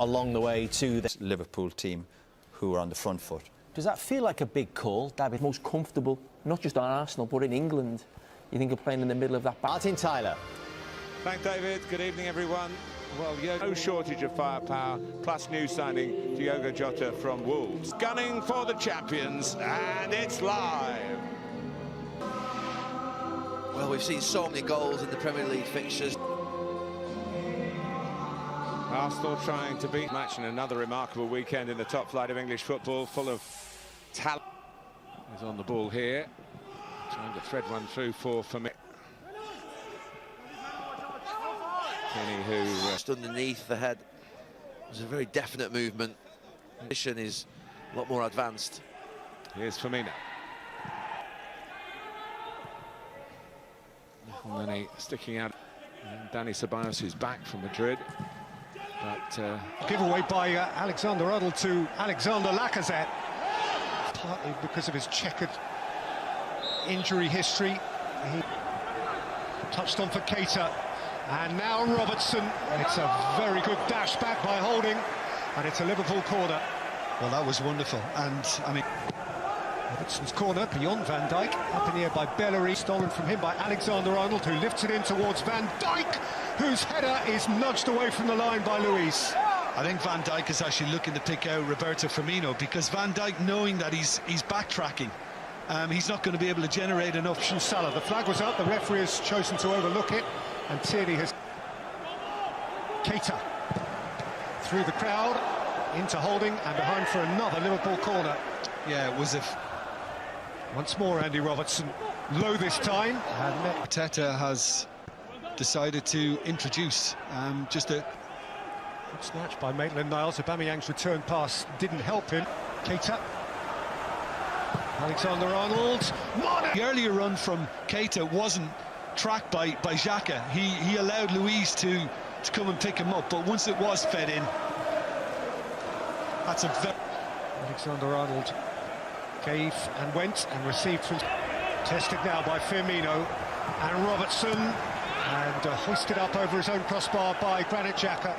along the way to the Liverpool team who are on the front foot. Does that feel like a big call, David? Most comfortable, not just on Arsenal, but in England. You think of playing in the middle of that. Martin Tyler. Thank David. Good evening, everyone. Well, no shortage of firepower, plus new signing Diogo Jota from Wolves. Gunning for the champions, and it's live. Well, we've seen so many goals in the Premier League fixtures. Arsenal trying to beat match in another remarkable weekend in the top flight of English football, full of talent. He's on the ball here, trying to thread one through for me. Kenny, who just underneath the head. It was a very definite movement. Position is a lot more advanced. Here's Firmino. And then sticking out. And Dani Ceballos, who's back from Madrid. But giveaway by Alexander-Arnold to Alexander Lacazette, partly because of his checkered injury history. He touched on for Keita, and now Robertson. It's a very good dash back by Holding, and it's a Liverpool corner. Well, that was wonderful, and I mean, Robertson's corner beyond Van Dijk, up in the air by Bellerin, stolen from him by Alexander-Arnold, who lifts it in towards Van Dijk, whose header is nudged away from the line by Luis. I think Van Dijk is actually looking to pick out Roberto Firmino, because Van Dijk, knowing that he's backtracking, he's not going to be able to generate enough. Salah, the flag was up, the referee has chosen to overlook it, and Tierney has... Keita through the crowd, into Holding, and behind for another Liverpool corner. Yeah, it was a... Once more, Andy Robertson, low this time. And Arteta has decided to introduce just a... Good snatch by Maitland-Niles. Aubameyang's return pass didn't help him. Keita. Alexander-Arnold. The earlier run from Keita wasn't tracked by Xhaka. He allowed Luis to come and pick him up, but once it was fed in, that's a very... Alexander-Arnold gave and went and received from... Tested now by Firmino and Robertson, and hoisted up over his own crossbar by Granit Xhaka.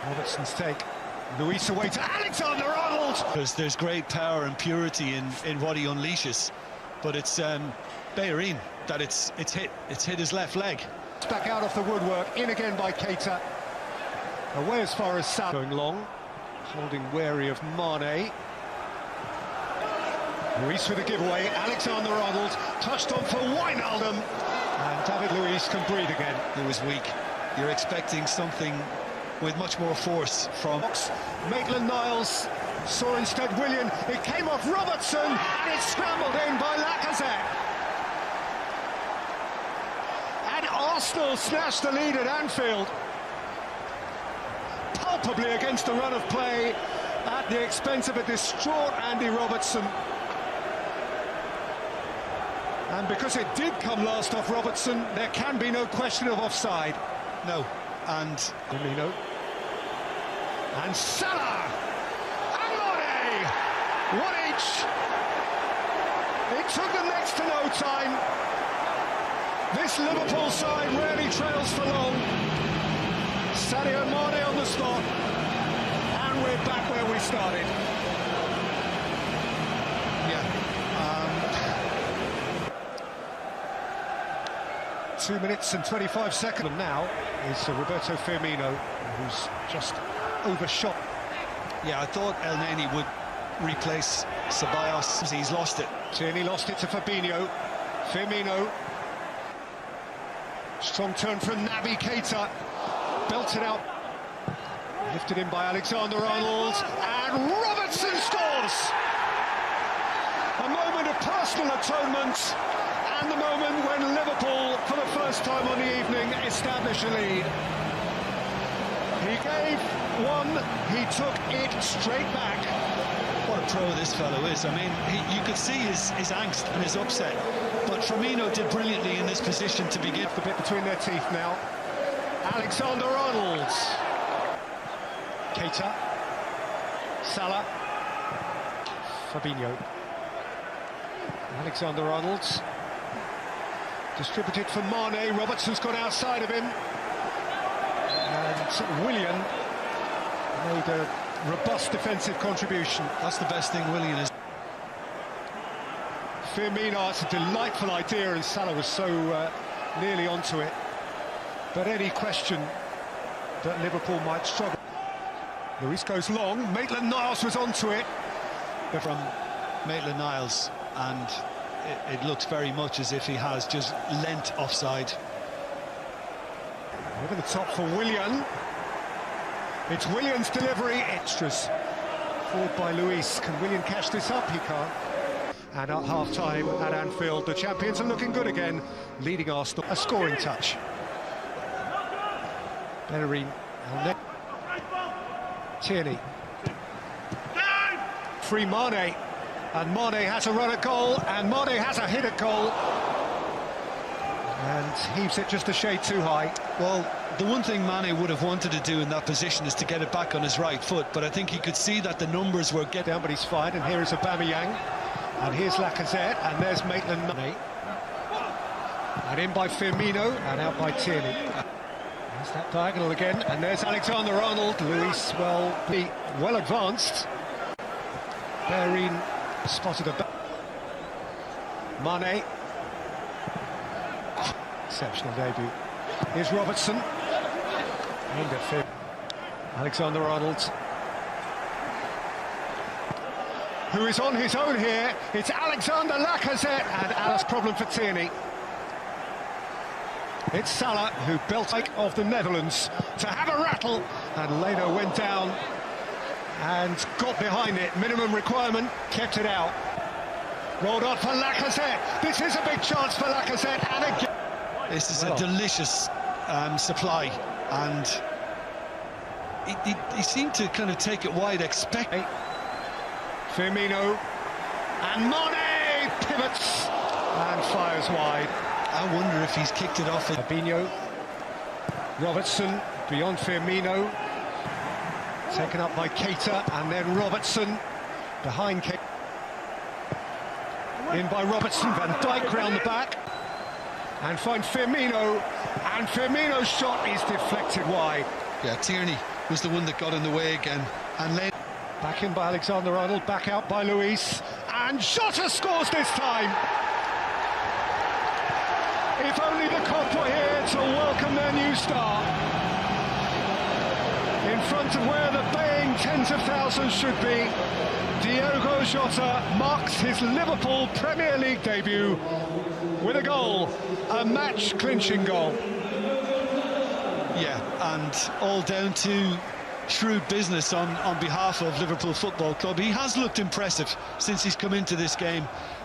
Robertson's take. Luis away to Alexander-Arnold! There's great power and purity in what he unleashes, but it's Bellerin that it's hit his left leg. It's back out off the woodwork, in again by Keita. Away as far as Salah. Going long, Holding wary of Mane. Luis with a giveaway, Alexander-Arnold touched on for Wijnaldum, and David Luiz can breathe again. It was weak. You're expecting something with much more force from... Maitland-Niles saw instead Willian. It came off Robertson, and it's scrambled in by Lacazette. And Arsenal snatched the lead at Anfield, palpably against the run of play at the expense of a distraught Andy Robertson. And because it did come last off Robertson, there can be no question of offside. No, and Firmino. And Salah! And Mane! One each! It took them next to no time. This Liverpool side rarely trails for long. Sadio Mane on the spot, and we're back where we started. yeah. 2 minutes and 25 seconds. And now is Roberto Firmino, who's just overshot. Yeah, I thought El Neni would replace Ceballos. He's lost it. Tierney lost it to Fabinho. Firmino. Strong turn from Naby Keita. Belted out. Lifted in by Alexander-Arnold. And Robertson scores! A moment of personal atonement. And the moment when Liverpool, for the first time on the evening, establish a lead. He gave one, he took it straight back. What a pro this fellow is. I mean, you could see his angst and his upset. But Firmino did brilliantly in this position to begin. The bit between their teeth now. Alexander-Arnold. Keita. Salah. Fabinho. Alexander-Arnold. Distributed for Mane. Robertson's got outside of him. And Willian made a robust defensive contribution. That's the best thing Willian is. Firmino, it's a delightful idea, and Salah was so nearly onto it. But any question that Liverpool might struggle. Luis goes long, Maitland-Niles was onto it. From Maitland-Niles, and it looks very much as if he has just lent offside. Over the top for Willian. It's Willian's delivery. Extras. Forward by Luis. Can Willian catch this up? He can't. And at half-time at Anfield, the champions are looking good again, leading Arsenal. A scoring touch. Bellerin. Tierney. Free Mane. And Mane has a run at goal, and Mane has a hit at goal. And heaves it just a shade too high. Well, the one thing Mane would have wanted to do in that position is to get it back on his right foot, but I think he could see that the numbers were getting down, but he's fine. And here is Aubameyang, and here's Lacazette, and there's Maitland-Niles. And in by Firmino, and out by Tierney. There's that diagonal again, and there's Alexander-Arnold. Luis, well advanced. Bellerin spotted a... Mane. Exceptional debut. Here's Robertson. Aimed at Fib. Alexander-Arnold. Who is on his own here. It's Alexander Lacazette, and Alice problem for Tierney. It's Salah who built of the Netherlands to have a rattle, and Leno went down and got behind it. Minimum requirement, kept it out. Rolled on for Lacazette. This is a big chance for Lacazette, and again. This is a delicious supply, and he seemed to kind of take it wide, expect. Firmino, and Mane pivots and fires wide. I wonder if he's kicked it off. Fabinho, Robertson beyond Firmino, taken up by Keita, and then Robertson behind Keita. In by Robertson, Van Dijk round the back, and find Firmino, and Firmino's shot is deflected wide. Yeah, Tierney was the one that got in the way again, and then back in by Alexander-Arnold, back out by Luis, and Jota scores this time. If only the Kop were here to welcome their new star. In front of where the baying tens of thousands should be, Diogo Jota marks his Liverpool Premier League debut with a goal, a match-clinching goal. Yeah, and all down to shrewd business on behalf of Liverpool Football Club. He has looked impressive since he's come into this game.